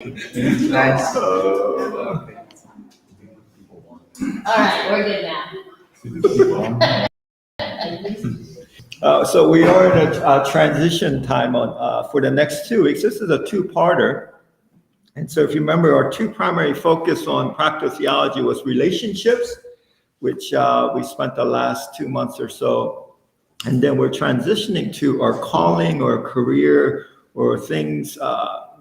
Nice. All right, we're good now. So we are in a transition time for the next 2 weeks. This is a two-parter. And so if you remember, our two primary focus on practical theology was relationships, which we spent the last 2 months or so. And then we're transitioning to our calling or career or things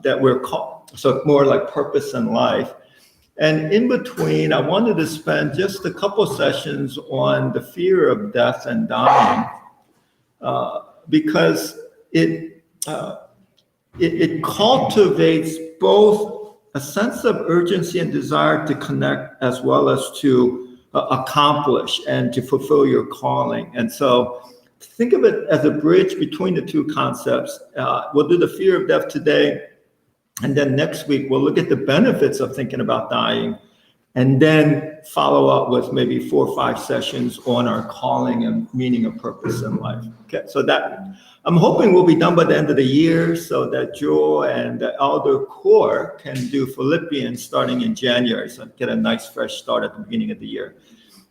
that we're called, so more like purpose in life. And in between, I wanted to spend just a couple sessions on the fear of death and dying, because it cultivates both a sense of urgency and desire to connect as well as to accomplish and to fulfill your calling. And so think of it as a bridge between the two concepts. We'll do the fear of death today. And then next week, we'll look at the benefits of thinking about dying, and then follow up with maybe 4 or 5 sessions on our calling and meaning of purpose in life. Okay, so that I'm hoping we'll be done by the end of the year so that Joel and the Elder Core can do Philippians starting in January, so get a nice fresh start at the beginning of the year.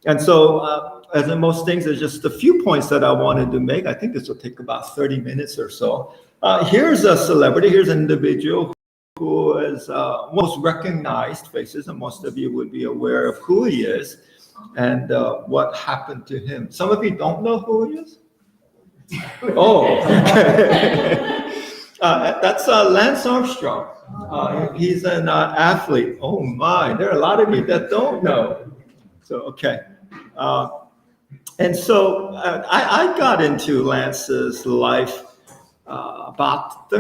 And so, as in most things, there's just a few points that I wanted to make. I think this will take about 30 minutes or so. Here's a celebrity, here's an individual who is most recognized faces, and most of you would be aware of who he is and what happened to him. Some of you don't know who he is? Oh, okay. That's Lance Armstrong. He's an athlete. Oh my, there are a lot of you that don't know. So, okay. And so I got into Lance's life about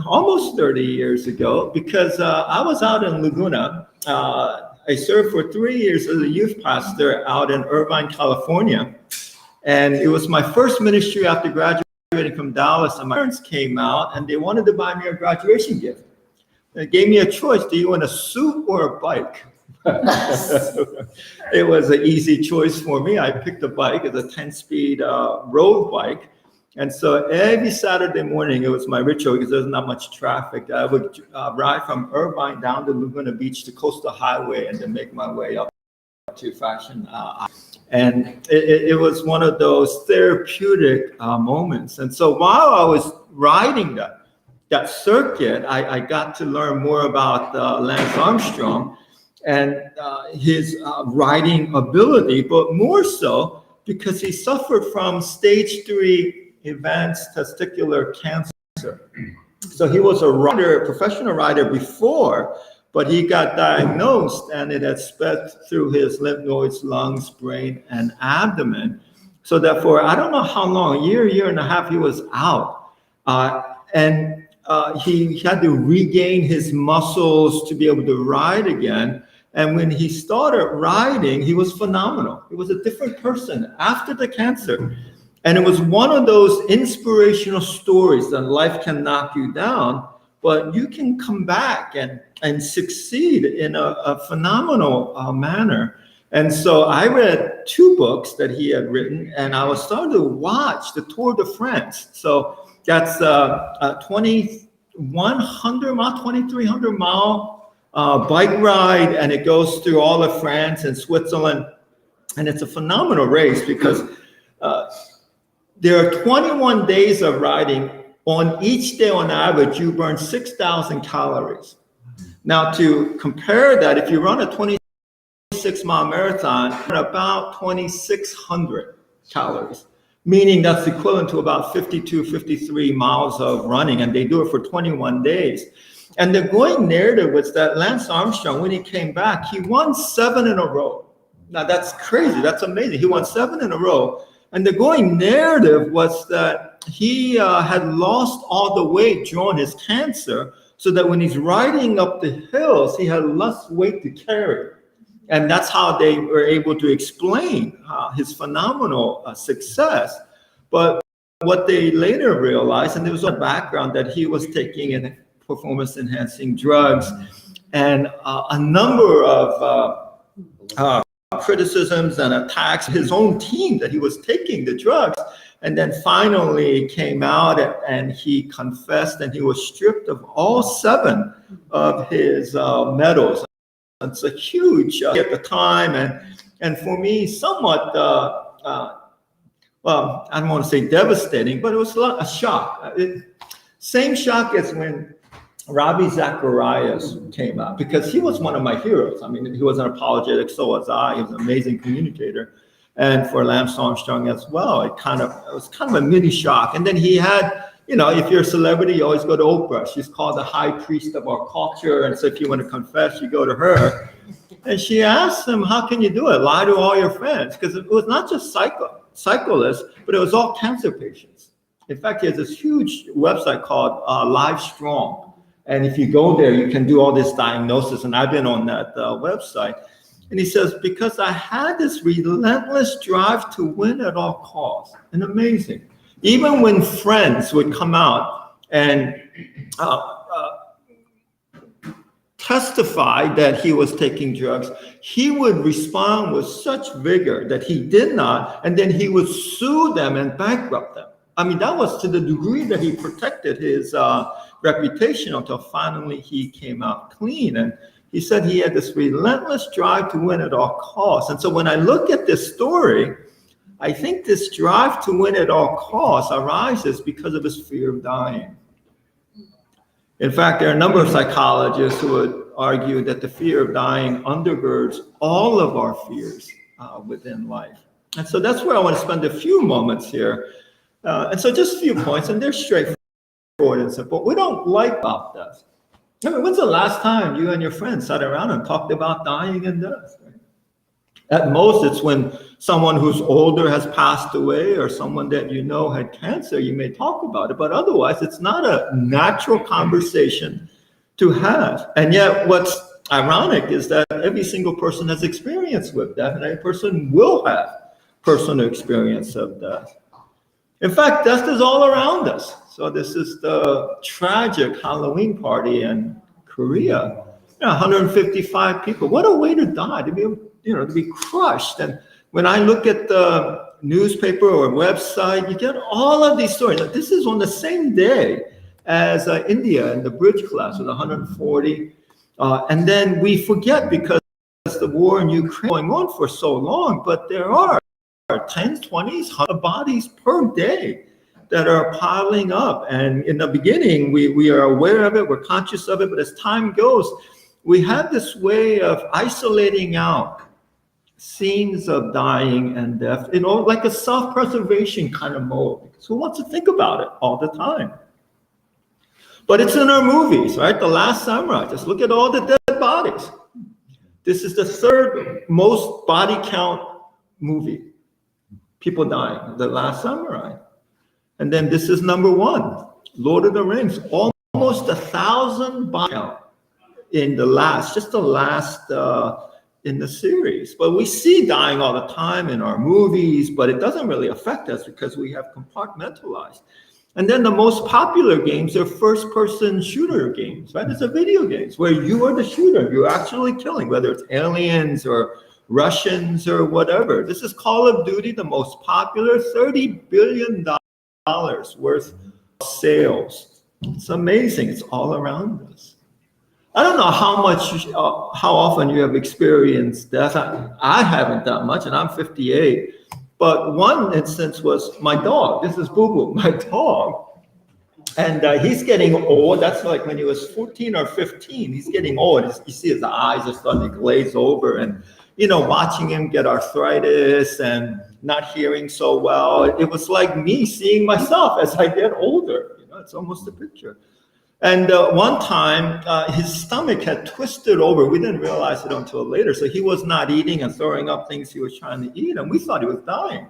almost 30 years ago, because I was out in Laguna. I served for 3 years as a youth pastor out in Irvine, California. And it was my first ministry after graduating from Dallas. And my parents came out and they wanted to buy me a graduation gift. They gave me a choice. Do you want a suit or a bike? It was an easy choice for me. I picked a bike. It's a 10-speed road bike. And so every Saturday morning, it was my ritual, because there's not much traffic. I would ride from Irvine down to Laguna Beach to Coastal Highway and then make my way up to Fashion. And it was one of those therapeutic moments. And so while I was riding that circuit, I got to learn more about Lance Armstrong and his riding ability, but more so because he suffered from stage 3 advanced testicular cancer. So he was a rider, professional rider before, but he got diagnosed and it had spread through his lymph nodes, lungs, brain, and abdomen. So that for, I don't know how long, a year and a half, he was out. And he had to regain his muscles to be able to ride again. And when he started riding, he was phenomenal. He was a different person after the cancer. And it was one of those inspirational stories that life can knock you down, but you can come back and succeed in a phenomenal manner. And so I read 2 books that he had written, and I was starting to watch the Tour de France. So that's a 2,100 mile, 2,300 mile bike ride, and it goes through all of France and Switzerland. And it's a phenomenal race because there are 21 days of riding. On each day, on average, you burn 6,000 calories. Now, to compare that, if you run a 26-mile marathon, about 2,600 calories, meaning that's equivalent to about 52, 53 miles of running, and they do it for 21 days. And the going narrative was that Lance Armstrong, when he came back, he won 7 in a row. Now, that's crazy. That's amazing. He won 7 in a row. And the going narrative was that he had lost all the weight during his cancer, so that when he's riding up the hills, he had less weight to carry. And that's how they were able to explain his phenomenal success. But what they later realized, and there was a background that he was taking in performance-enhancing drugs, and a number of criticisms and attacks, his own team, that he was taking the drugs. And then finally he came out and he confessed, and he was stripped of all 7 of his medals. It's a huge at the time, and for me, somewhat, well, I don't want to say devastating, but it was a shock. Same shock as when Ravi Zacharias came out, because he was one of my heroes. I mean, he was an apologetic, so was I. He was an amazing communicator. And for Lance Armstrong as well, it was kind of a mini shock. And then he had, if you're a celebrity, you always go to Oprah. She's called the high priest of our culture. And so if you want to confess, you go to her. And she asked him, how can you do it? Lie to all your friends. Because it was not just cyclists, but it was all cancer patients. In fact, he has this huge website called Live Strong. And if you go there, you can do all this diagnosis. And I've been on that website. And he says, because I had this relentless drive to win at all costs. And amazing. Even when friends would come out and testify that he was taking drugs, he would respond with such vigor that he did not, and then he would sue them and bankrupt them. I mean, that was to the degree that he protected his reputation until finally he came out clean. And he said he had this relentless drive to win at all costs. And so when I look at this story, I think this drive to win at all costs arises because of his fear of dying. In fact, there are a number of psychologists who would argue that the fear of dying undergirds all of our fears within life. And so that's where I want to spend a few moments here. And so just a few points, and they're straightforward and simple. We don't like about death. I mean, when's the last time you and your friends sat around and talked about dying and death? Right? At most, it's when someone who's older has passed away or someone that you know had cancer, you may talk about it. But otherwise, it's not a natural conversation to have. And yet, what's ironic is that every single person has experience with death, and every person will have personal experience of death. In fact, death is all around us. So this is the tragic Halloween party in Korea. 155 people. What a way to die, to be crushed. And when I look at the newspaper or website, you get all of these stories. This is on the same day as India and the bridge collapse with 140. And then we forget because the war in Ukraine going on for so long, but there are 10, 20, 100 bodies per day that are piling up. And in the beginning, we are aware of it, we're conscious of it, but as time goes, we have this way of isolating out scenes of dying and death, like a self-preservation kind of mode. Because who wants to think about it all the time? But it's in our movies, right? The Last Samurai, just look at all the dead bodies. This is the 3rd most body count movie. People dying, The Last Samurai. And then this is number 1, Lord of the Rings, almost 1,000 body count in the last in the series. But we see dying all the time in our movies, but it doesn't really affect us because we have compartmentalized. And then the most popular games are first-person shooter games, right? It's a video games where you are the shooter. You're actually killing, whether it's aliens or Russians or whatever. This is Call of Duty, the most popular, $30 billion worth of sales. It's amazing. It's all around us. I don't know how often you have experienced death. I haven't that much, and I'm 58. But one instance was my dog. This is Boo Boo, my dog. And he's getting old. That's like when he was 14 or 15. He's getting old. You see his eyes are starting to glaze over. And, watching him get arthritis and not hearing so well, it was like me seeing myself as I get older. It's almost a picture. And one time, his stomach had twisted over. We didn't realize it until later. So he was not eating and throwing up things he was trying to eat. And we thought he was dying.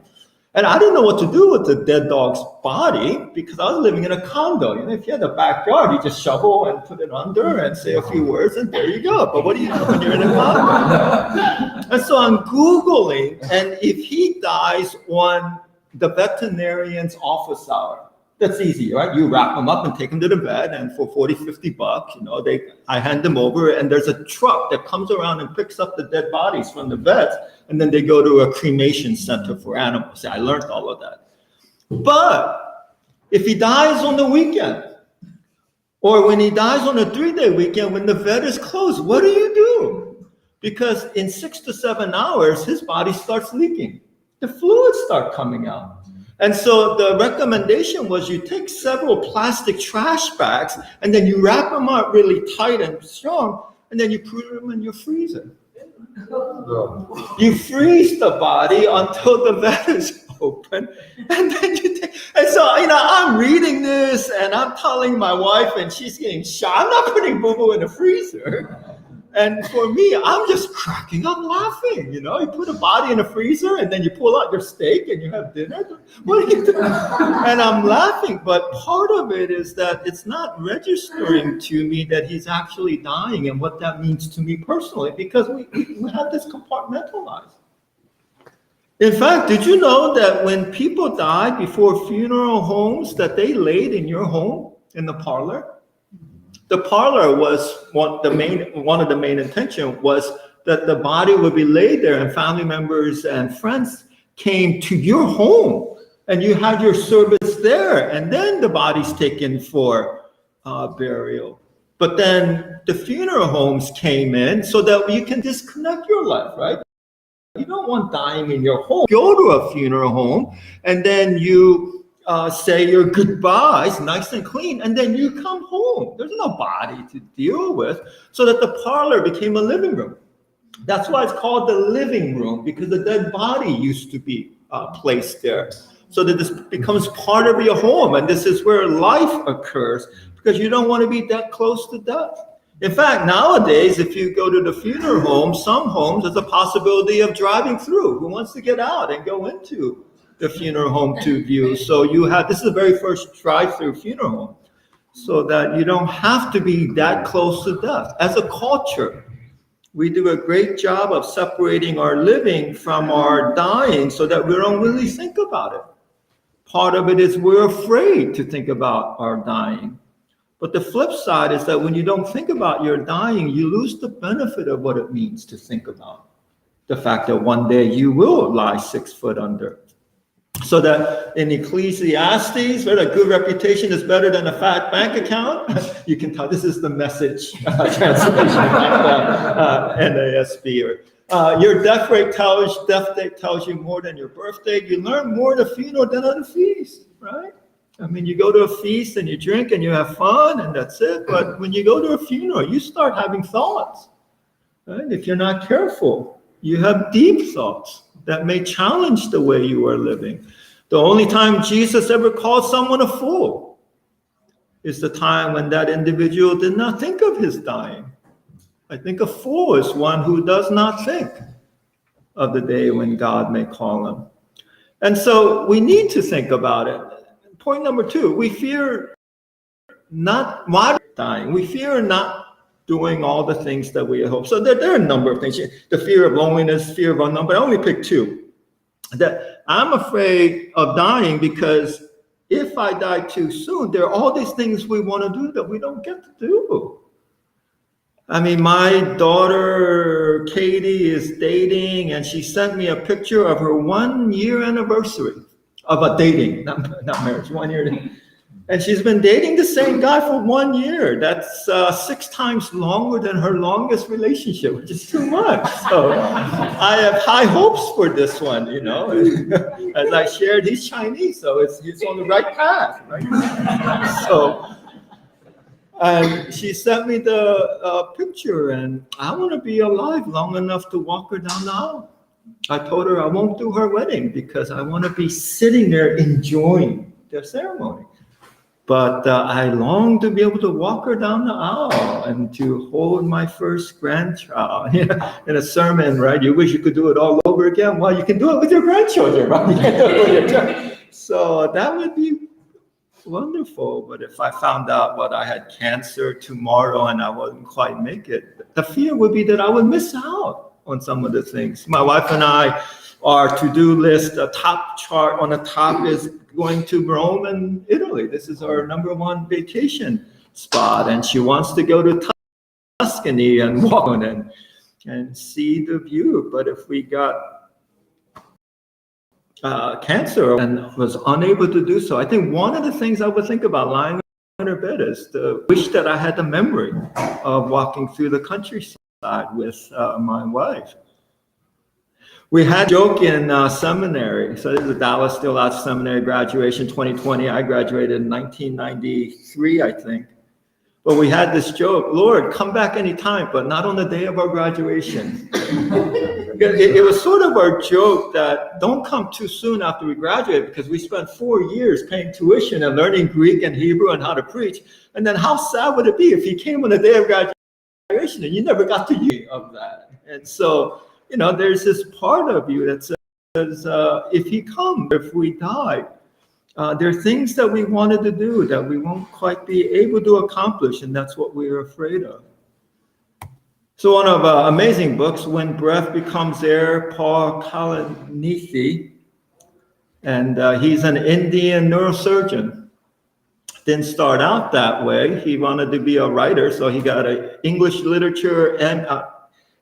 And I didn't know what to do with the dead dog's body because I was living in a condo. If you had a backyard, you just shovel and put it under and say a few words, and there you go. But what do you do when you're in a condo? And so I'm Googling, and if he dies on the veterinarian's office hour, that's easy, right? You wrap him up and take him to the vet, and for $40-$50, I hand them over, and there's a truck that comes around and picks up the dead bodies from the vets, and then they go to a cremation center for animals. I learned all of that. But if he dies on the weekend, or when he dies on a 3-day weekend, when the vet is closed, what do you do? Because in 6 to 7 hours, his body starts leaking. The fluids start coming out. And so the recommendation was you take several plastic trash bags and then you wrap them up really tight and strong, and then you put them in your freezer. You freeze the body until the vet is open, and then you take. And so, I'm reading this and I'm telling my wife, and she's getting shocked. I'm not putting boo-boo in the freezer. And for me, I'm just cracking up laughing. You put a body in a freezer and then you pull out your steak and you have dinner. What are you doing? And I'm laughing. But part of it is that it's not registering to me that he's actually dying and what that means to me personally, because we have this compartmentalized. In fact, did you know that when people died before funeral homes, that they laid in your home in the parlor? The parlor was one of the main intention was that the body would be laid there, and family members and friends came to your home, and you had your service there, and then the body's taken for burial. But then the funeral homes came in so that you can disconnect your life, right? You don't want dying in your home. Go to a funeral home, and then you say your goodbyes nice and clean, and then you come home. There's no body to deal with, so that the parlor became a living room. That's why it's called the living room, because the dead body used to be placed there, so that this becomes part of your home, and this is where life occurs, because you don't want to be that close to death. In fact, nowadays, if you go to the funeral home, some homes, there's a possibility of driving through. Who wants to get out and go into the funeral home to view? So this is the very first drive-through funeral home, so that you don't have to be that close to death. As a culture, we do a great job of separating our living from our dying so that we don't really think about it. Part of it is we're afraid to think about our dying. But the flip side is that when you don't think about your dying, you lose the benefit of what it means to think about the fact that one day you will lie 6 foot under. So that in Ecclesiastes, right, a good reputation is better than a fat bank account. You can tell this is the Message translation, NASB. Your death date tells you more than your birthday. You learn more at a funeral than at a feast, right? I mean, you go to a feast and you drink and you have fun and that's it. But when you go to a funeral, you start having thoughts, right? If you're not careful, you have deep thoughts that may challenge the way you are living. The only time Jesus ever called someone a fool is the time when that individual did not think of his dying. I think a fool is one who does not think of the day when God may call him. And so we need to think about it. Point number 2, we fear not dying. We fear not doing all the things that we hope. So there are a number of things. The fear of loneliness, fear of unknown, but I only picked 2. That I'm afraid of dying because if I die too soon, there are all these things we want to do that we don't get to do. I mean, my daughter, Katie, is dating, and she sent me a picture of her 1-year anniversary of a dating, not marriage, 1 year. And she's been dating the same guy for 1 year. That's 6 times longer than her longest relationship, which is too much. So I have high hopes for this one, As I shared, he's Chinese, so he's on the right path, right? So, and she sent me the picture, and I want to be alive long enough to walk her down the aisle. I told her I won't do her wedding because I want to be sitting there enjoying the ceremony. But I long to be able to walk her down the aisle and to hold my first grandchild. In a sermon, right? You wish you could do it all over again. Well, you can do it with your grandchildren, right? You can't do it with your children. So that would be wonderful. But if I found out I had cancer tomorrow and I wouldn't quite make it, the fear would be that I would miss out on some of the things. My wife and I, our to-do list, the top chart on the top is going to Rome and Italy. This is our number 1 vacation spot, and she wants to go to Tuscany and walk and see the view. But if we got cancer and was unable to do so. I think one of the things I would think about lying in her bed is the wish that I had the memory of walking through the countryside with my wife. We had a joke in seminary. So this is the Dallas Stillwater Seminary graduation 2020. I graduated in 1993, I think. But we had this joke, Lord, come back anytime, but not on the day of our graduation. It was sort of our joke that don't come too soon after we graduate, because we spent 4 years paying tuition and learning Greek and Hebrew and how to preach. And then how sad would it be if he came on the day of graduation and you never got to use of that? And so, there's this part of you that says, if he comes, if we die, there are things that we wanted to do that we won't quite be able to accomplish, and that's what we're afraid of. So one of amazing books, When Breath Becomes Air, Paul Kalanithi, and he's an Indian neurosurgeon. Didn't start out that way. He wanted to be a writer, so he got an English literature and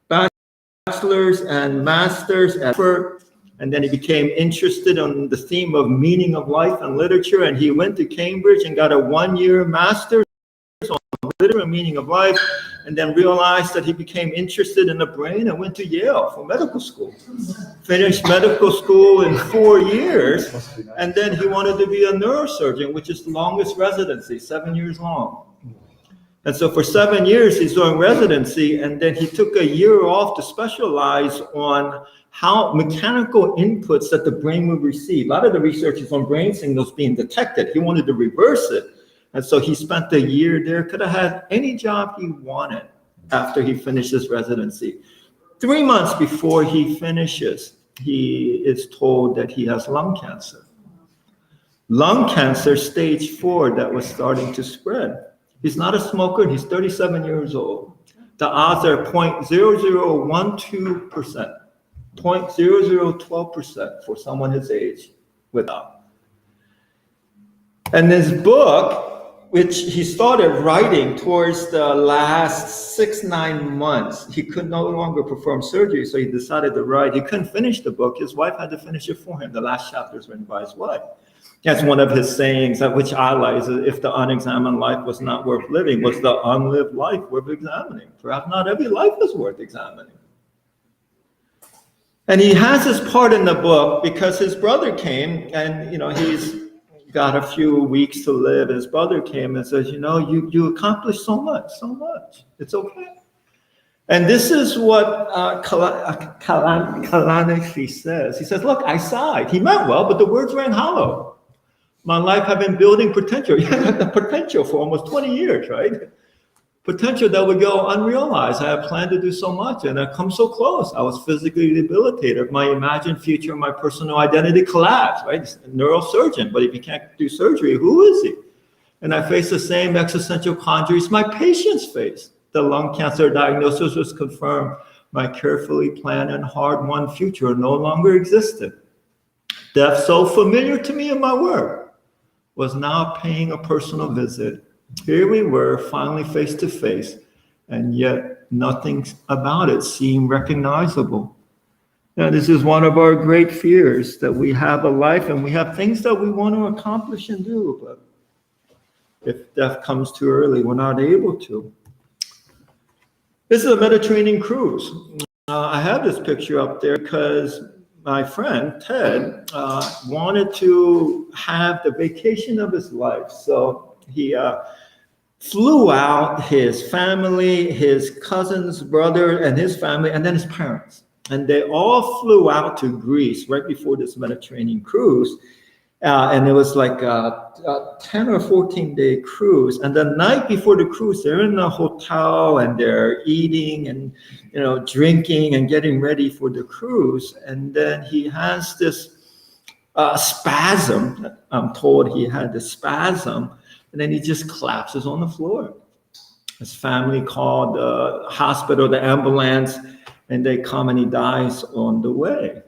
bachelor's and master's at Harvard. And then he became interested in the theme of meaning of life and literature. And he went to Cambridge and got a 1-year master's on literature and meaning of life. And then realized that he became interested in the brain and went to Yale for medical school. Finished medical school in 4 years. And then he wanted to be a neurosurgeon, which is the longest residency, 7 years long. And so for 7 years, he's doing residency. And then he took a year off to specialize on how mechanical inputs that the brain would receive. A lot of the research is on brain signals being detected. He wanted to reverse it. And so he spent a year there, could have had any job he wanted after he finished his residency. 3 months before he finishes, he is told that he has lung cancer. Lung cancer, stage 4, that was starting to spread. He's not a smoker, and he's 37 years old. The odds are 0.0012%. 0.0012% for someone his age without. And this book, which he started writing towards the last 6-9 months, he could no longer perform surgery, so he decided to write. He couldn't finish the book. His wife had to finish it for him. The last chapter is written by his wife. That's one of his sayings, which I like, is if the unexamined life was not worth living, was the unlived life worth examining? Perhaps not every life is worth examining. And he has this part in the book because his brother came, and he's got a few weeks to live. His brother came and says, you accomplished so much. It's okay. And this is what Kalanithi says. He says, look, I sighed. He meant well, but the words rang hollow. My life had been building potential. You had the potential for almost 20 years, right? Potential that would go unrealized. I had planned to do so much, and I come so close. I was physically debilitated. My imagined future, my personal identity collapsed, right? He's a neurosurgeon, but if he can't do surgery, who is he? And I faced the same existential conjuries my patients faced. The lung cancer diagnosis was confirmed. My carefully planned and hard-won future no longer existed. Death, so familiar to me in my work, was now paying a personal visit. Here we were, finally face to face, and yet nothing about it seemed recognizable. Now, this is one of our great fears, that we have a life and we have things that we want to accomplish and do, but if death comes too early, we're not able to. This is a Mediterranean cruise. I have this picture up there because my friend, Ted, wanted to have the vacation of his life. So he flew out his family, his cousin's brother, and his family, and then his parents. And they all flew out to Greece right before this Mediterranean cruise. And it was like a 10 or 14-day cruise. And the night before the cruise, they're in the hotel and they're eating and drinking and getting ready for the cruise. And then he has this spasm. I'm told he had this spasm. And then he just collapses on the floor. His family called the hospital, the ambulance, and they come and he dies on the way.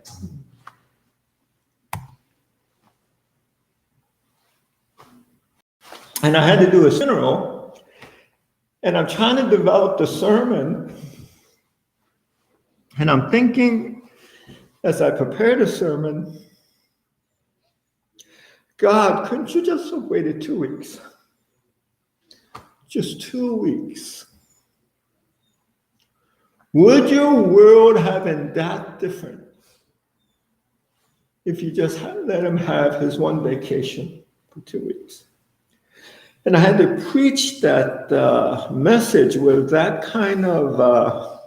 And I had to do a funeral, and I'm trying to develop the sermon. And I'm thinking, as I prepare the sermon, God, couldn't you just have waited 2 weeks? Just 2 weeks. Would your world have been that different if you just had let him have his one vacation for 2 weeks? And I had to preach that message with that kind of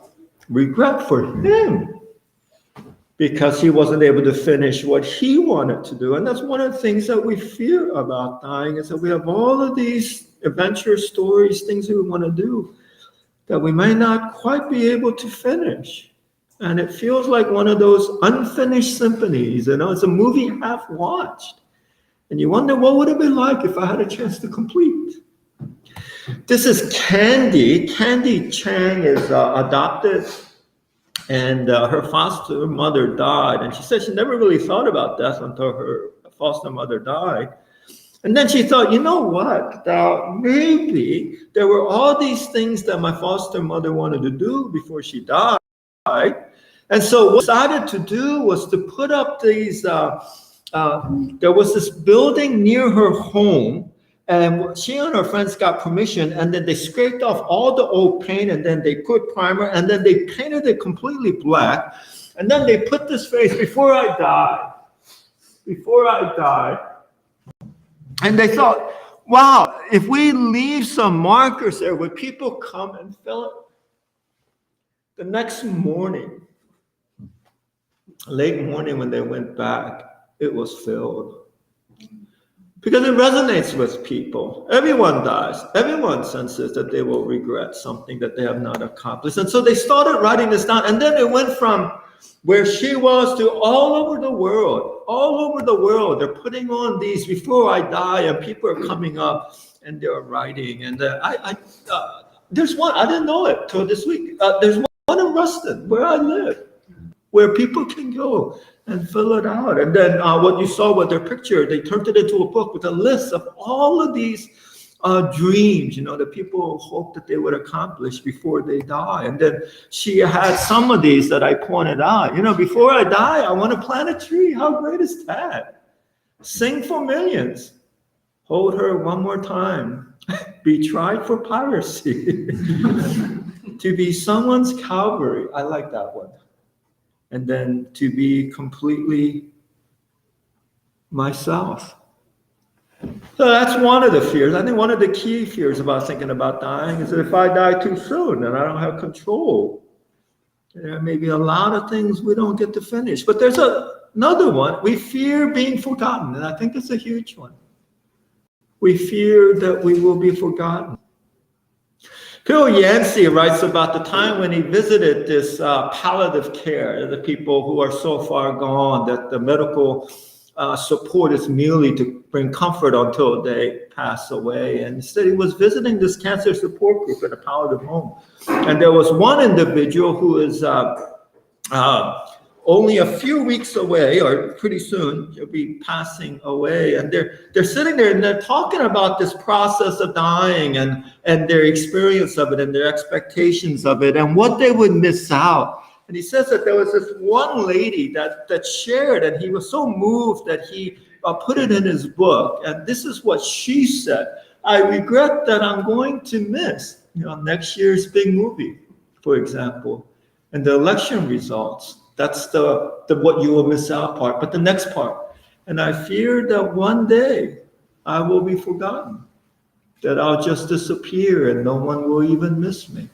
regret for him, because he wasn't able to finish what he wanted to do. And that's one of the things that we fear about dying, is that we have all of these adventure stories, things that we want to do, that we may not quite be able to finish. And it feels like one of those unfinished symphonies, it's a movie half watched. And you wonder, what would it be like if I had a chance to complete? This is Candy. Candy Chang is adopted, and her foster mother died. And she said she never really thought about death until her foster mother died. And then she thought, you know what? Maybe there were all these things that my foster mother wanted to do before she died. And so what she decided to do was to put up these, there was this building near her home, and she and her friends got permission, and then they scraped off all the old paint, and then they put primer, and then they painted it completely black. And then they put this phrase, before I die. And they thought, wow, if we leave some markers there, would people come and fill it? The next morning, late morning when they went back, it was filled. Because it resonates with people. Everyone dies. Everyone senses that they will regret something that they have not accomplished. And so they started writing this down. And then it went from where she was to all over the world. All over the world. They're putting on these before I die, and people are coming up and they're writing. And there's one, I didn't know it till this week. There's one in Ruston, where I live, where people can go and fill it out. And then what you saw with their picture, they turned it into a book with a list of all of these dreams, that people hope that they would accomplish before they die. And then she had some of these that I pointed out. Before I die, I want to plant a tree. How great is that? Sing for millions. Hold her one more time. Be tried for piracy. To be someone's Calvary. I like that one. And then to be completely myself. So that's one of the fears. I think one of the key fears about thinking about dying is that if I die too soon and I don't have control, there may be a lot of things we don't get to finish. But there's another one. We fear being forgotten, and I think it's a huge one. We fear that we will be forgotten. Phil Yancey writes about the time when he visited this palliative care, the people who are so far gone that the medical support is merely to bring comfort until they pass away. And instead, he was visiting this cancer support group at a palliative home. And there was one individual who is only a few weeks away, or pretty soon, he'll be passing away. And they're sitting there and they're talking about this process of dying and their experience of it and their expectations of it and what they would miss out. And he says that there was this one lady that shared, and he was so moved that he put it in his book. And this is what she said: I regret that I'm going to miss, next year's big movie, for example, and the election results. That's the what you will miss out part. But the next part, and I fear that one day I will be forgotten, that I'll just disappear and no one will even miss me.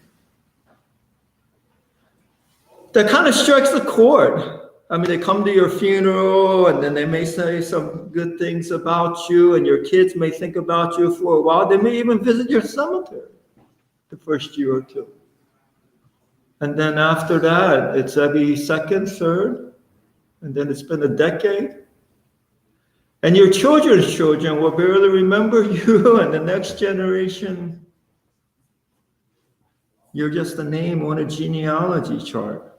That kind of strikes the chord. I mean, they come to your funeral and then they may say some good things about you, and your kids may think about you for a while. They may even visit your cemetery the first year or two. And then after that, it's every second, third, and then it's been a decade. And your children's children will barely remember you, and the next generation, you're just a name on a genealogy chart.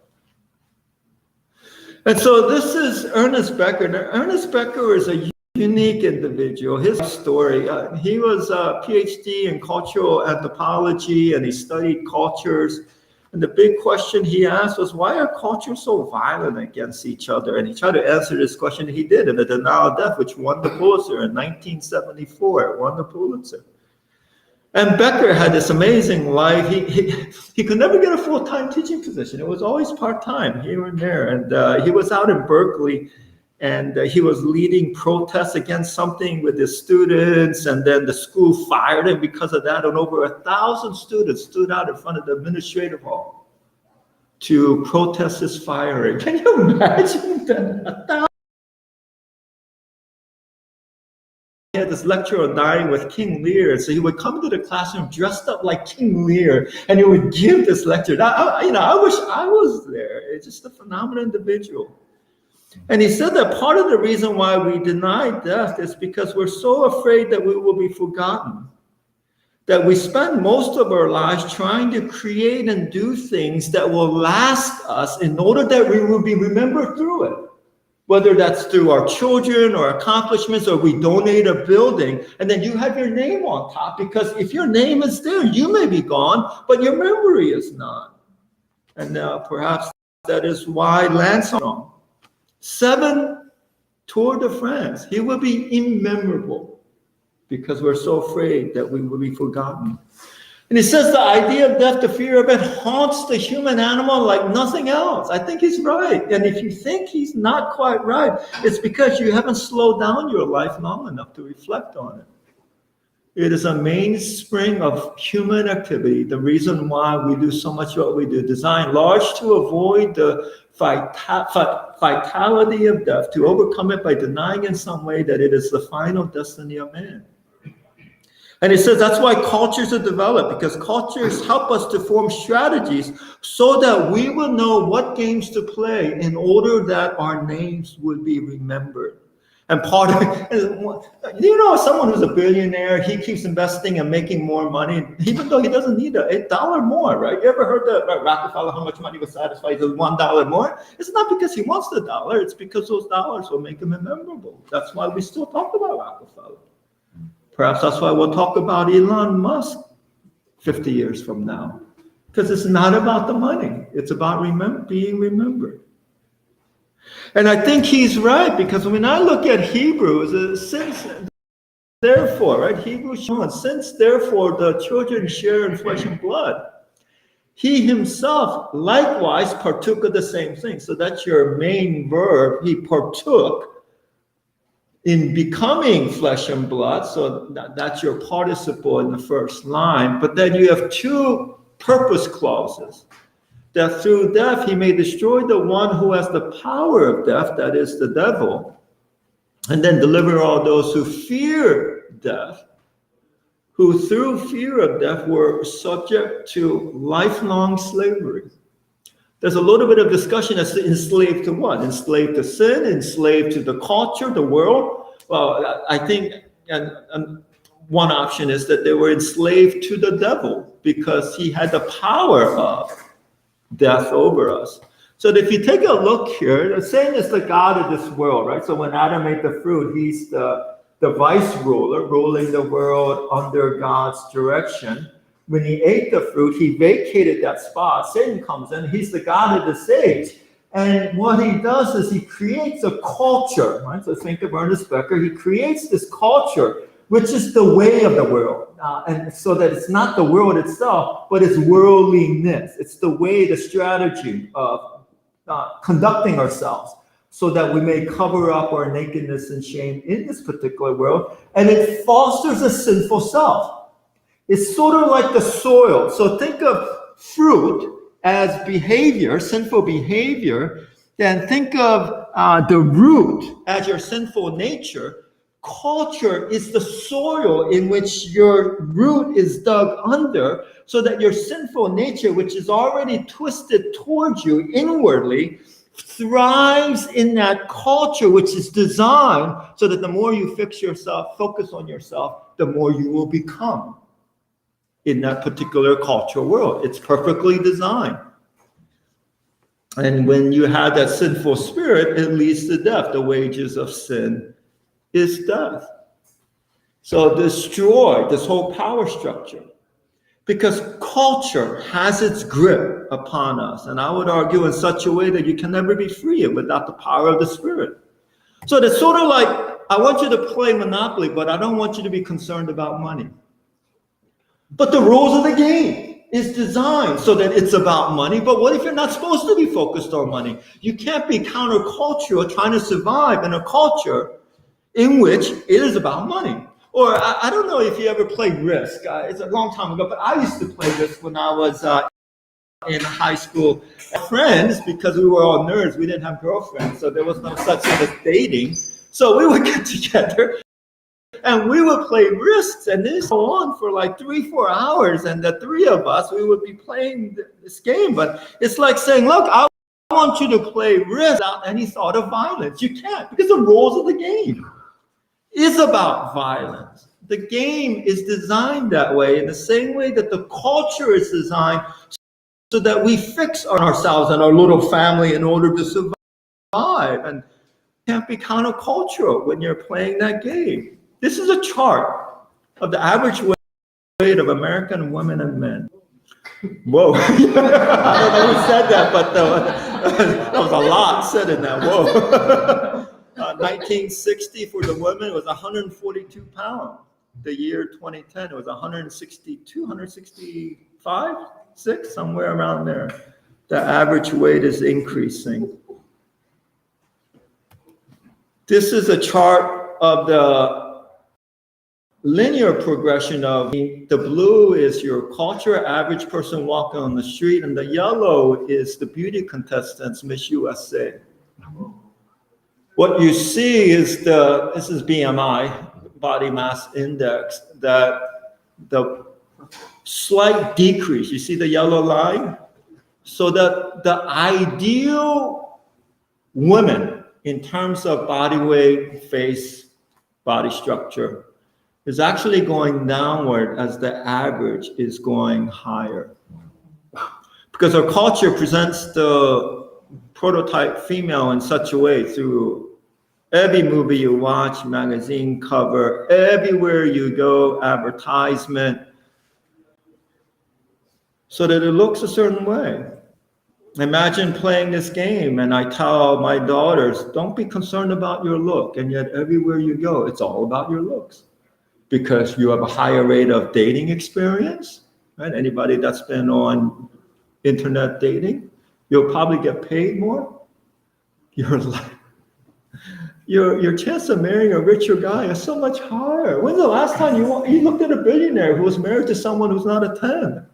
And so this is Ernest Becker. Now, Ernest Becker is a unique individual. His story, he was a PhD in cultural anthropology, and he studied cultures. And the big question he asked was, why are cultures so violent against each other? And he tried to answer this question. He did in The Denial of Death, which won the Pulitzer in 1974. It won the Pulitzer. And Becker had this amazing life. He could never get a full-time teaching position. It was always part-time, here and there. And he was out in Berkeley, and he was leading protests against something with his students, and then the school fired him because of that, and over 1,000 students stood out in front of the administrative hall to protest his firing. Can you imagine that? 1,000. He had this lecture on dying with King Lear, so he would come to the classroom dressed up like King Lear, and he would give this lecture. I wish I was there. It's just a phenomenal individual. And he said that part of the reason why we deny death is because we're so afraid that we will be forgotten, that we spend most of our lives trying to create and do things that will last us in order that we will be remembered through it. Whether that's through our children or accomplishments, or we donate a building, and then you have your name on top, because if your name is there, you may be gone, but your memory is not. And perhaps that is why Lance Armstrong, 7 Tour de France, he will be immemorable because we're so afraid that we will be forgotten. And he says the idea of death, the fear of it, haunts the human animal like nothing else. I think he's right. And if you think he's not quite right, it's because you haven't slowed down your life long enough to reflect on it. It is a mainspring of human activity, the reason why we do so much what we do, designed large to avoid the vitality of death, to overcome it by denying in some way that it is the final destiny of man. And he says that's why cultures are developed, because cultures help us to form strategies so that we will know what games to play in order that our names would be remembered. And part of it, someone who's a billionaire, he keeps investing and making more money, even though he doesn't need a dollar more, right? You ever heard that Rockefeller, how much money was satisfied with $1 more? It's not because he wants the dollar, it's because those dollars will make him memorable. That's why we still talk about Rockefeller. Perhaps that's why we'll talk about Elon Musk 50 years from now. Because it's not about the money, it's about being remembered. And I think he's right, because when I look at Hebrews, since therefore, right, Hebrews 1, since therefore the children share in flesh and blood, he himself likewise partook of the same thing. So that's your main verb, he partook in becoming flesh and blood. So that's your participle in the first line. But then you have 2 purpose clauses. That through death he may destroy the one who has the power of death, that is the devil, and then deliver all those who fear death, who through fear of death were subject to lifelong slavery. There's a little bit of discussion as to enslaved to what? Enslaved to sin, enslaved to the culture, the world. Well, I think and one option is that they were enslaved to the devil because he had the power of death over us. So if you take a look here, Satan is the god of this world, right? So when Adam ate the fruit, he's the vice ruler, ruling the world under God's direction. When he ate the fruit, he vacated that spot. Satan comes in, he's the god of this age. And what he does is he creates a culture, right? So think of Ernest Becker. He creates this culture, which is the way of the world. And so that it's not the world itself, but it's worldliness. It's the way, the strategy of conducting ourselves so that we may cover up our nakedness and shame in this particular world. And it fosters a sinful self. It's sort of like the soil. So think of fruit as behavior, sinful behavior. Then think of the root as your sinful nature. Culture is the soil in which your root is dug under, so that your sinful nature, which is already twisted towards you inwardly, thrives in that culture, which is designed so that the more you focus on yourself, the more you will become in that particular cultural world. It's perfectly designed. And when you have that sinful spirit, it leads to death. The wages of sin is death. So destroy this whole power structure. Because culture has its grip upon us. And I would argue in such a way that you can never be free without the power of the Spirit. So it's sort of like, I want you to play Monopoly, but I don't want you to be concerned about money. But the rules of the game is designed so that it's about money. But what if you're not supposed to be focused on money? You can't be countercultural trying to survive in a culture in which it is about money. Or I don't know if you ever played Risk. It's a long time ago, but I used to play Risk when I was in high school. Friends, because we were all nerds, we didn't have girlfriends, so there was no such thing as dating. So we would get together and we would play Risks, and this go on for like 3-4 hours, and the three of us, we would be playing this game. But it's like saying, look, I want you to play Risk without any thought of violence. You can't, because the rules of the game is about violence. The game is designed that way, in the same way that the culture is designed so that we fix on ourselves and our little family in order to survive. And you can't be countercultural when you're playing that game. This is a chart of the average weight of American women and men. Whoa. I don't know who said that, but that was a lot said in that. Whoa. 1960 for the women was 142 pounds. The year 2010, it was 162, 165, 6, somewhere around there. The average weight is increasing. This is a chart of the linear progression of the blue is your culture, average person walking on the street, and the yellow is the beauty contestants, Miss USA. What you see is this is BMI, body mass index, that the slight decrease, you see the yellow line? So that the ideal woman in terms of body weight, face, body structure is actually going downward as the average is going higher. Because our culture presents the prototype female in such a way through every movie you watch, magazine cover, everywhere you go, advertisement, so that it looks a certain way. Imagine playing this game and I tell my daughters, don't be concerned about your look, and yet everywhere you go, it's all about your looks. Because you have a higher rate of dating experience, right? Anybody that's been on internet dating, you'll probably get paid more. Your chance of marrying a richer guy is so much higher. When's the last time you looked at a billionaire who was married to someone who's not a 10?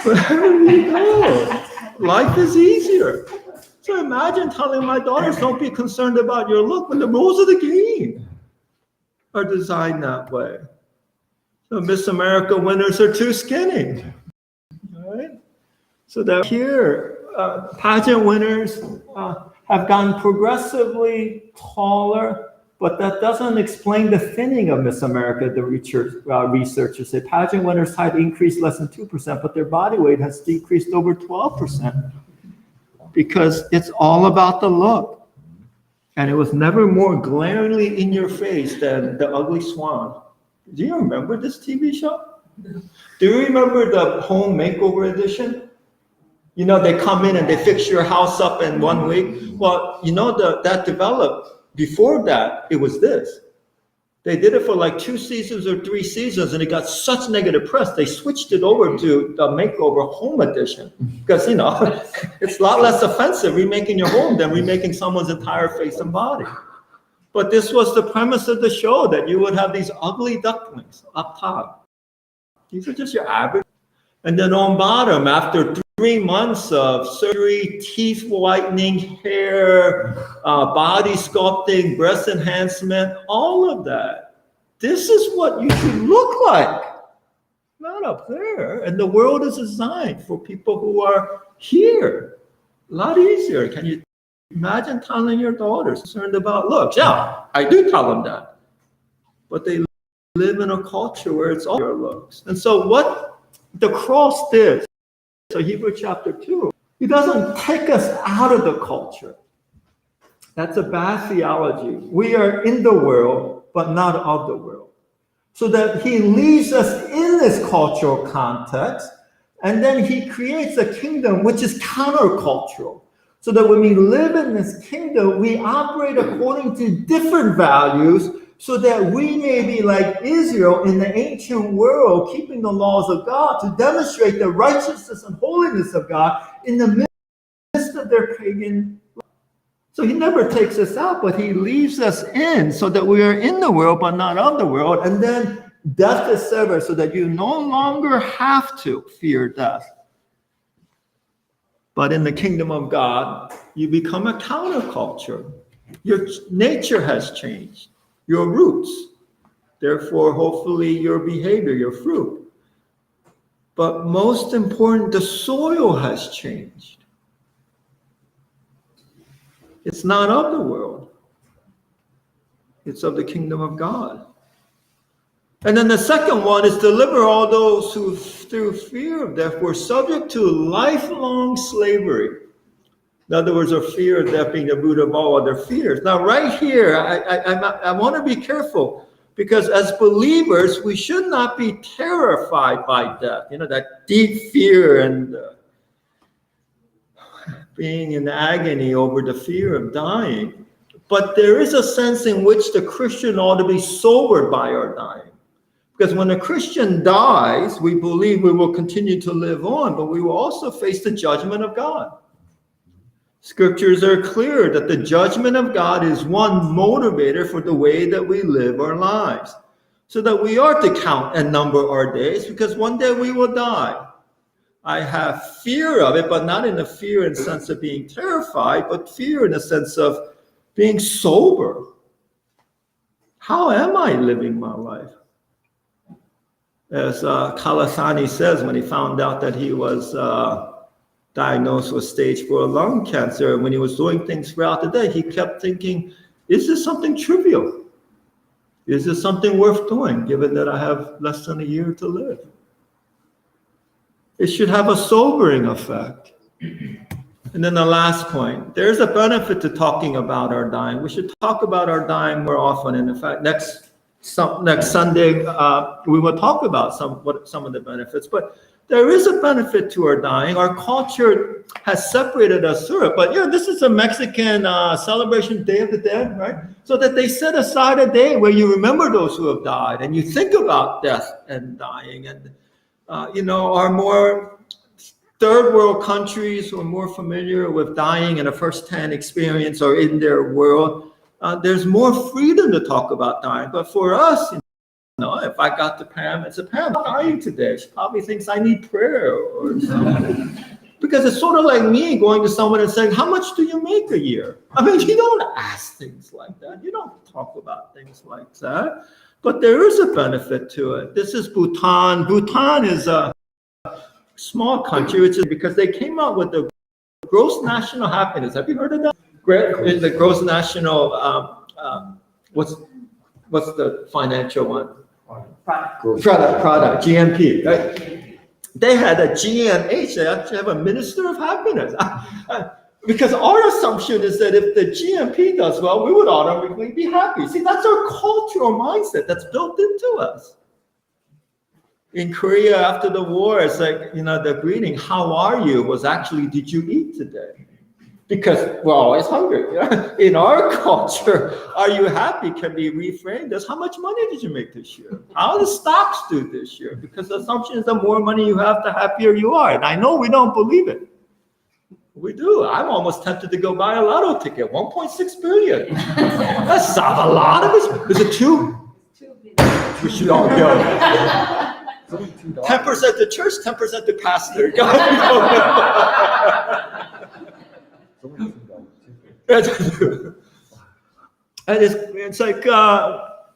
Wherever you go, life is easier. So imagine telling my daughters, don't be concerned about your look, when the rules of the game are designed that way. So Miss America winners are too skinny, right? So that here, pageant winners have gotten progressively taller, but that doesn't explain the thinning of Miss America. The researchers say pageant winners' height increased less than 2%, but their body weight has decreased over 12%, because it's all about the look. And it was never more glaringly in your face than The Ugly Swan. Do you remember this TV show? Do you remember the home makeover edition? You know, they come in and they fix your house up in 1 week. Well, you know, that developed. Before that, it was this. They did it for like 2 seasons or 3 seasons, and it got such negative press, they switched it over to the makeover home edition. Because, you know, it's a lot less offensive remaking your home than remaking someone's entire face and body. But this was the premise of the show, that you would have these ugly ducklings up top. These are just your average. And then on bottom, after 3 months of surgery, teeth whitening, hair, body sculpting, breast enhancement, all of that. This is what you should look like, not up there. And the world is designed for people who are here. A lot easier. Can you imagine telling your daughters concerned about looks? Yeah, I do tell them that. But they live in a culture where it's all your looks. And so what the cross did, so Hebrews chapter 2, it doesn't take us out of the culture. That's a bad theology. We are in the world, but not of the world. So that he leaves us in this cultural context, and then he creates a kingdom which is countercultural. So that when we live in this kingdom, we operate according to different values, so that we may be like Israel in the ancient world, keeping the laws of God to demonstrate the righteousness and holiness of God in the midst of their pagan. So he never takes us out, but he leaves us in so that we are in the world, but not of the world. And then death is severed so that you no longer have to fear death. But in the kingdom of God, you become a counterculture. Your nature has changed, your roots. Therefore, hopefully, your behavior, your fruit. But most important, the soil has changed. It's not of the world. It's of the kingdom of God. And then the second one is deliver all those who through fear of death were subject to lifelong slavery. In other words, a fear of death being the root of all other fears. Now, right here, I want to be careful, because as believers, we should not be terrified by death. You know, that deep fear and being in agony over the fear of dying. But there is a sense in which the Christian ought to be sobered by our dying. Because when a Christian dies, we believe we will continue to live on, but we will also face the judgment of God. Scriptures are clear that the judgment of God is one motivator for the way that we live our lives. So that we are to count and number our days, because one day we will die. I have fear of it, but not in the fear and sense of being terrified, but fear in the sense of being sober. How am I living my life? As Kalasani says, when he found out that he was diagnosed with stage 4 lung cancer, when he was doing things throughout the day, he kept thinking, is this something trivial? Is this something worth doing, given that I have less than a year to live? It should have a sobering effect. And then the last point, there's a benefit to talking about our dying. We should talk about our dying more often. And in fact, next Sunday, we will talk about some of the benefits. But there is a benefit to our dying. Our culture has separated us through it. But this is a Mexican celebration, Day of the Dead, right? So that they set aside a day where you remember those who have died, and you think about death and dying. And our more third world countries who are more familiar with dying in a first-hand experience or in their world, there's more freedom to talk about dying. But for us, if I got to Pam and said, Pam, I'm dying today, she probably thinks I need prayer or something. Because it's sort of like me going to someone and saying, how much do you make a year? I mean, you don't ask things like that. You don't talk about things like that. But there is a benefit to it. This is Bhutan. Bhutan is a small country, which is because they came out with the gross national happiness. Have you heard of that? The gross national, what's the financial one? Product, GNP, right? They had a GNH, they actually have a minister of happiness. Because our assumption is that if the GNP does well, we would automatically be happy. See, that's our cultural mindset that's built into us. In Korea, after the war, it's like, the greeting, how are you, was actually, did you eat today? Because we're always hungry. In our culture, are you happy can be reframed as how much money did you make this year? How did stocks do this year? Because the assumption is the more money you have, the happier you are. And I know we don't believe it. We do. I'm almost tempted to go buy a lotto ticket, 1.6 billion. That's not a lot of it. Is it 2? 2 billion. We should all go. 10% to church, 10% to pastor. And it's like,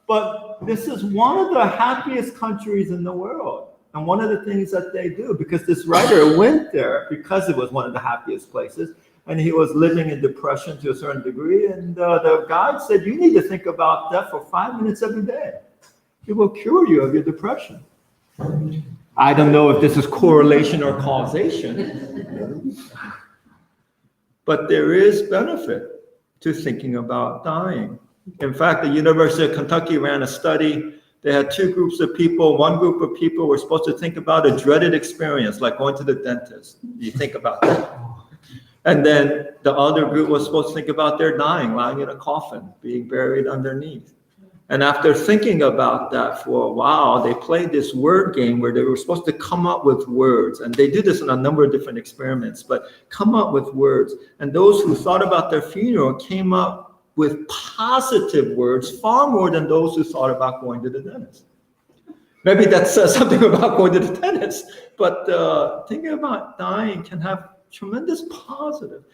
but this is one of the happiest countries in the world. And one of the things that they do, because this writer went there because it was one of the happiest places, and he was living in depression to a certain degree, and the guide said, you need to think about death for 5 minutes every day. It will cure you of your depression. I don't know if this is correlation or causation, but there is benefit to thinking about dying. In fact, the University of Kentucky ran a study They had two groups of people. One group of people were supposed to think about a dreaded experience, like going to the dentist. You think about that. And then the other group was supposed to think about their dying, lying in a coffin, being buried underneath. And after thinking about that for a while, they played this word game where they were supposed to come up with words. And they do this in a number of different experiments, but come up with words. And those who thought about their funeral came up with positive words far more than those who thought about going to the dentist. Maybe that says something about going to the dentist, but thinking about dying can have tremendous positive.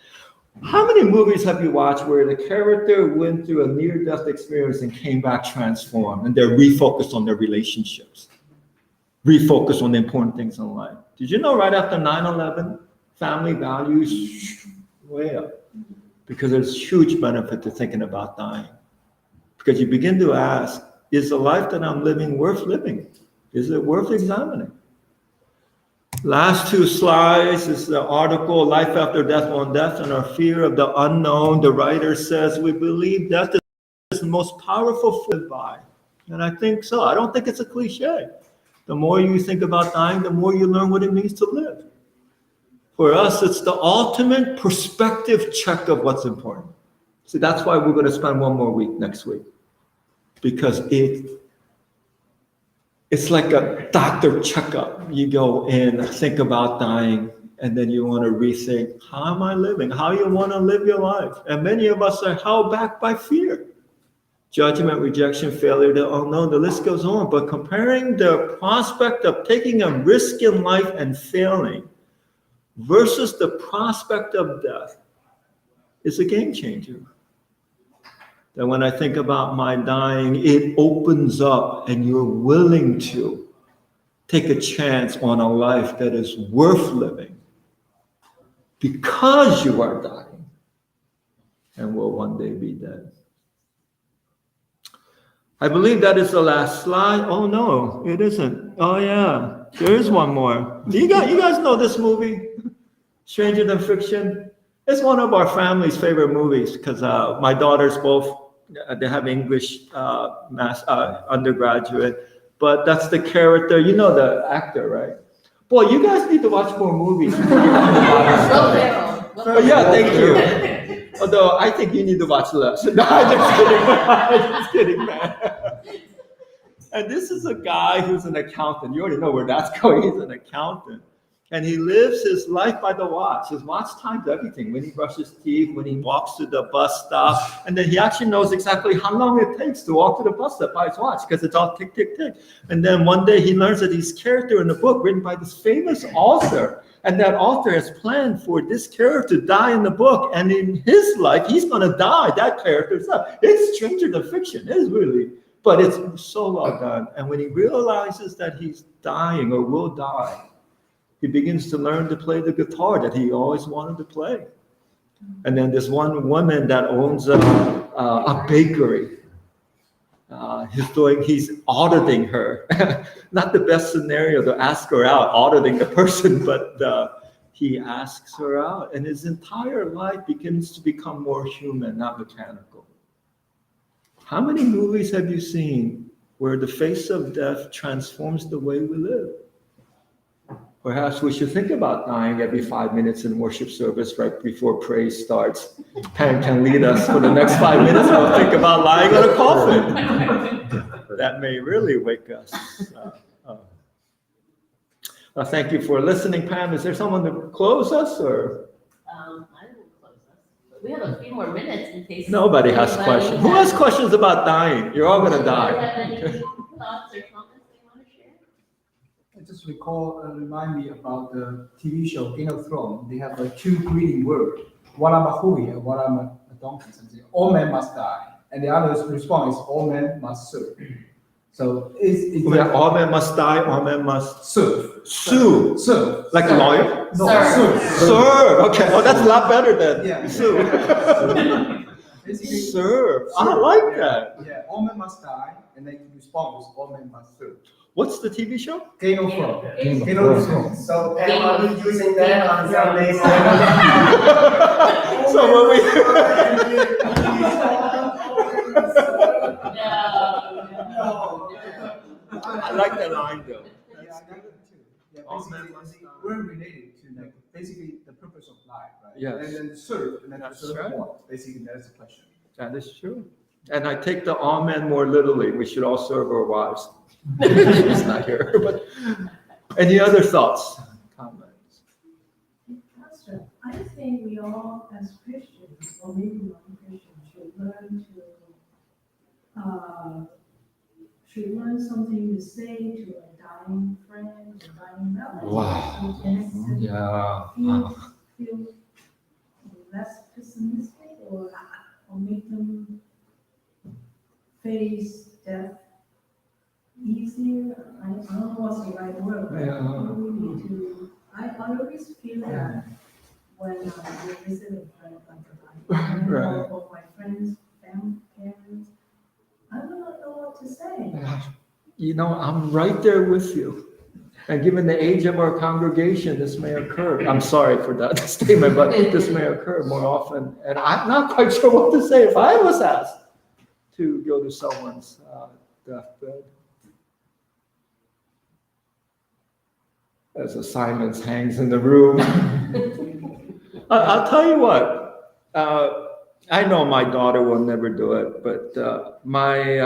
How many movies have you watched where the character went through a near-death experience and came back transformed, and they're refocused on their relationships, refocused on the important things in life? Did you know right after 9/11, family values way up? Because there's huge benefit to thinking about dying. Because you begin to ask, is the life that I'm living worth living? Is it worth examining? Last two slides is the article, Life After Death on Death and Our Fear of the Unknown. The writer says, we believe death is the most powerful force by. And I think so. I don't think it's a cliche. The more you think about dying, the more you learn what it means to live. For us, it's the ultimate perspective check of what's important. See, that's why we're going to spend one more week next week. Because it's like a doctor checkup. You go in, think about dying, and then you want to rethink, how am I living? How you want to live your life? And many of us are held back by fear. Judgment, rejection, failure, the unknown, the list goes on. But comparing the prospect of taking a risk in life and failing versus the prospect of death is a game changer. That when I think about my dying, it opens up and you're willing to take a chance on a life that is worth living because you are dying and will one day be dead. I believe that is the last slide. Oh no, it isn't. Oh yeah, there is one more. You guys know this movie, Stranger Than Fiction? It's one of our family's favorite movies because my daughters both, they have English undergraduate, but that's the character. You know the actor, right? Boy, you guys need to watch more movies. Yeah, thank you. Although I think you need to watch less. No, I'm just kidding. I'm just kidding, man. And this is a guy who's an accountant. You already know where that's going. He's an accountant. And he lives his life by the watch. His watch times everything. When he brushes teeth, when he walks to the bus stop. And then he actually knows exactly how long it takes to walk to the bus stop by his watch because it's all tick, tick, tick. And then one day he learns that he's character in a book written by this famous author. And that author has planned for this character to die in the book. And in his life, he's going to die, that character's life. It's Stranger Than Fiction. It's really, but it's so well done. And when he realizes that he's dying or will die, he begins to learn to play the guitar that he always wanted to play. And then there's one woman that owns a bakery. He's auditing her. Not the best scenario to ask her out, auditing the person, but he asks her out. And his entire life begins to become more human, not mechanical. How many movies have you seen where the face of death transforms the way we live? Perhaps we should think about dying every 5 minutes in worship service right before praise starts. Pam can lead us for the next 5 minutes. We'll think about lying on a coffin. That may really wake us thank you for listening, Pam. Is there someone to close us, or? I will close us. We have a few more minutes in case. Nobody has questions. Who has questions about dying? You're all going to die. Have any thoughts or comments they want to share? I just remind me about the TV show Game of Thrones. They have two greeting words. One I'm a hui, one I'm a donkey. Something. All men must die, and the other response is all men must serve. So all men must die, all men must serve. Serve. Like a lawyer? No, serve. Okay. Oh, that's a lot better than sue. Serve. I like that. Yeah, all men must die, and then the response is all men must serve. What's the TV show? Game of Thrones. Game of Thrones. So, are we using that on Sundays? So when we No. I like that line though. Yeah, I like that too. Yeah, All men basically, must die. we're related to like basically the purpose of life, right? Yes. And then serve, and then That's serve right. what? Basically, that's the question. That is true. And I take the all men more literally. We should all serve our wives. She's not here, but any other thoughts, comments? Pastor, I think we all as Christians, or maybe non-Christians, should learn something to say to a dying friend, a dying relative. Wow. To connect them, Yeah. feel less pessimistic, or make them face death easier. I don't know what's the right word. But Yeah. we need to. I always feel that when we visit a friend like a dying friend, Right. or my friends, parents, I don't know what to say. You know, I'm right there with you. And given the age of our congregation, this may occur. I'm sorry for that statement, but this may occur more often. And I'm not quite sure what to say if I was asked to go to someone's deathbed. As a silence hangs in the room. I'll tell you what. I know my daughter will never do it, but my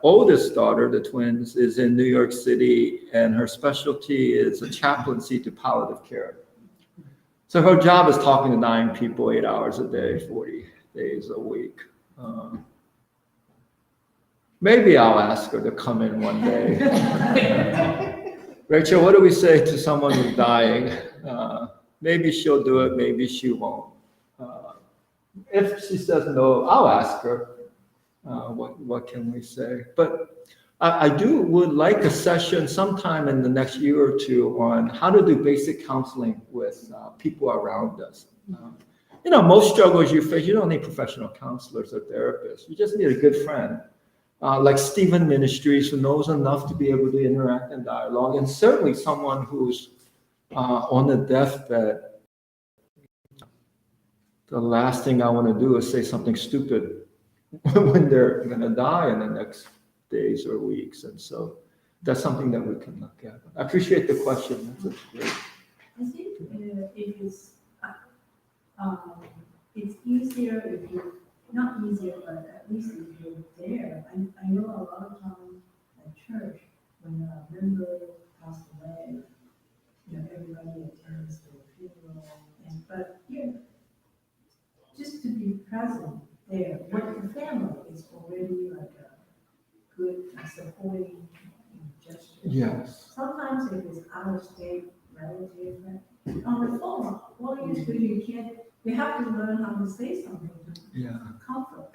oldest daughter, the twins, is in New York City, and her specialty is a chaplaincy to palliative care. So her job is talking to dying people 8 hours a day, 40 days a week. Maybe I'll ask her to come in one day. Rachel, what do we say to someone who's dying? Maybe she'll do it, maybe she won't. If she says no, I'll ask her. What can we say? But I would like a session sometime in the next year or two on how to do basic counseling with people around us. Most struggles you face, you don't need professional counselors or therapists. You just need a good friend. Like Stephen Ministries, who knows enough to be able to interact and dialogue, and certainly someone who's on a deathbed. The last thing I want to do is say something stupid when they're going to die in the next days or weeks. And so that's something that we can look at. I appreciate the question. That's great. I think it's easier if you, not easier, but at least if you're there. I know a lot of times at church, when a member passed away, everybody attends the funeral, but just to be present there with the family is already like a good supporting gesture. Yes. Sometimes if it's out of state relative, on the phone, you have to learn how to say something to comfort.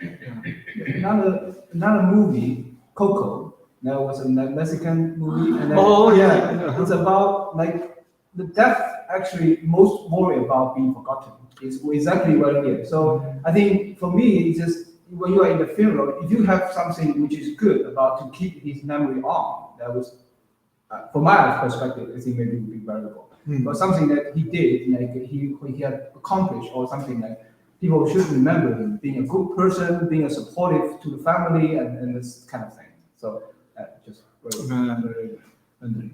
Another movie, Coco. That was a Mexican movie. And then, it's about like the death. Actually, most worry about being forgotten. Is exactly what it is. So I think for me, it's just when you are in the funeral, if you have something which is good about to keep his memory on, that was, from my perspective, I think maybe would be valuable. But something that he did, like he had accomplished, or something like people should remember him being a good person, being a supportive to the family, and this kind of thing. So just very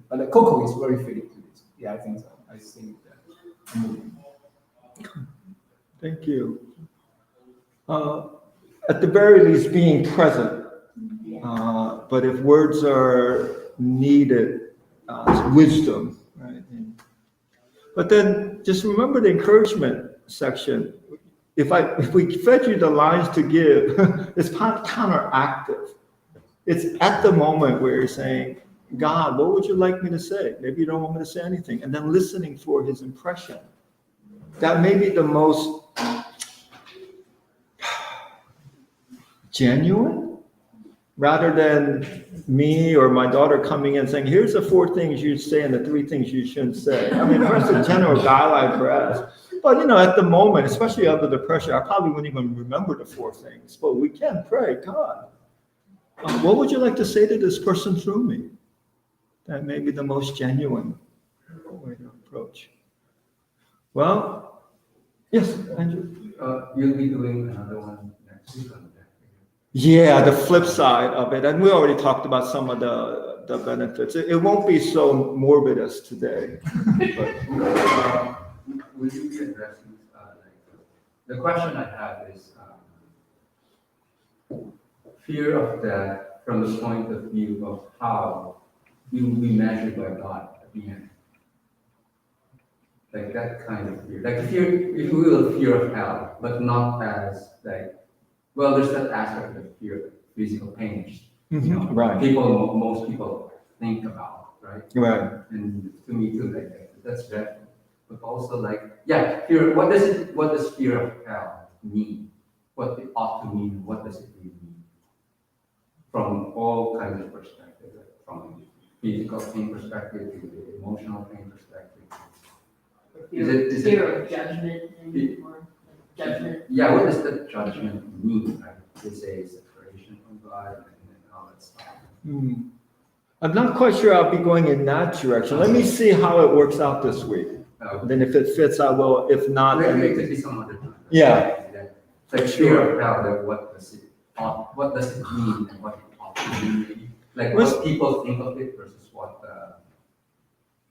but the Coco is very fitting to this. Yeah, I think so. I think that. Thank you. At the very least, being present. But if words are needed, it's wisdom, right? But then just remember the encouragement section. If we fed you the lines to give, it's kind of counteractive. It's at the moment where you're saying, God, what would you like me to say? Maybe you don't want me to say anything. And then listening for his impression. That may be the most genuine, rather than me or my daughter coming in saying, here's the 4 things you say and the 3 things you shouldn't say. I mean, first a general guideline for us. But, at the moment, especially under the pressure, I probably wouldn't even remember the 4 things. But we can pray, God, what would you like to say to this person through me? That may be the most genuine way to approach. Well, yes, Andrew. You'll be doing another one next week on that. Yeah, the flip side of it, and we already talked about some of the benefits. It won't be so morbid as today. But, Will you be addressing, the question I have is, fear of death from the point of view of how you will be measured by God at the end. Like that kind of fear. Like fear, if you will, fear of hell, but not as like, well, there's that aspect of fear, of physical pain, which, you know, Right. most people think about, right? right. And to me too, like that's dreadful. But also like, yeah, fear. What does fear of hell mean? What it ought to mean? What does it really mean? From all kinds of perspectives, like from physical pain perspective to the emotional pain perspective. Is Fear it- of judgment and more like judgment. Yeah, what does that judgment mean? Right? They say separation from God and all that stuff. I'm not quite sure I'll be going in that direction. Let me see how it works out this week. Then if it fits, I will. If not, then Maybe it maybe. could be some other time. Yeah. Like fear of hell, like what does it mean and what it ought to mean? Like what people think of it versus what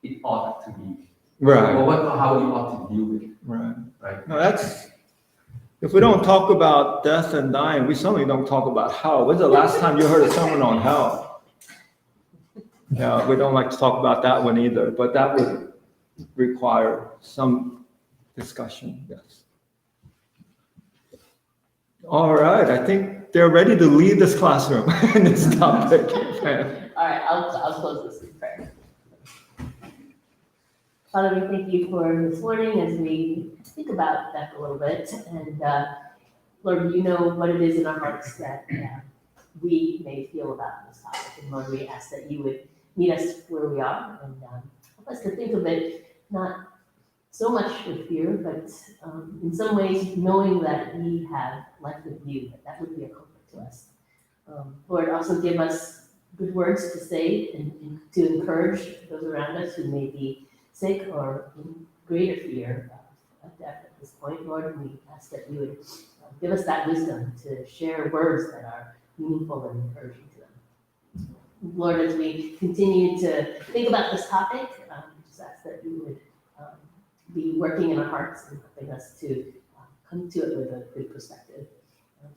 it ought to be. Right. Or how you ought to view it, Right. right? No, that's. If we don't talk about death and dying, we certainly don't talk about hell. When's the last time you heard a sermon on hell? Yeah, we don't like to talk about that one either, but that would require some discussion, yes. All right, I think they're ready to leave this classroom in this topic. All right, I'll close this in prayer. Father, we thank you for this morning as we think about death a little bit. And Lord, you know what it is in our hearts that we may feel about this topic. And Lord, we ask that you would meet us where we are and help us to think of it not so much with fear, but in some ways knowing that we have life with you, that would be a comfort to us. Lord, also give us good words to say and to encourage those around us who may be sick or in greater fear of death at this point. Lord, we ask that you would give us that wisdom to share words that are meaningful and encouraging to them. Lord, as we continue to think about this topic, we just ask that you would be working in our hearts and helping us to come to it with a good perspective.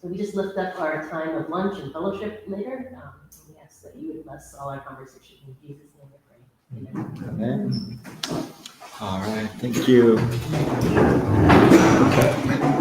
So we just lift up our time of lunch and fellowship later. We ask that you would bless all our conversation. In Jesus' name we pray. Amen. Amen. All right, thank you. Okay.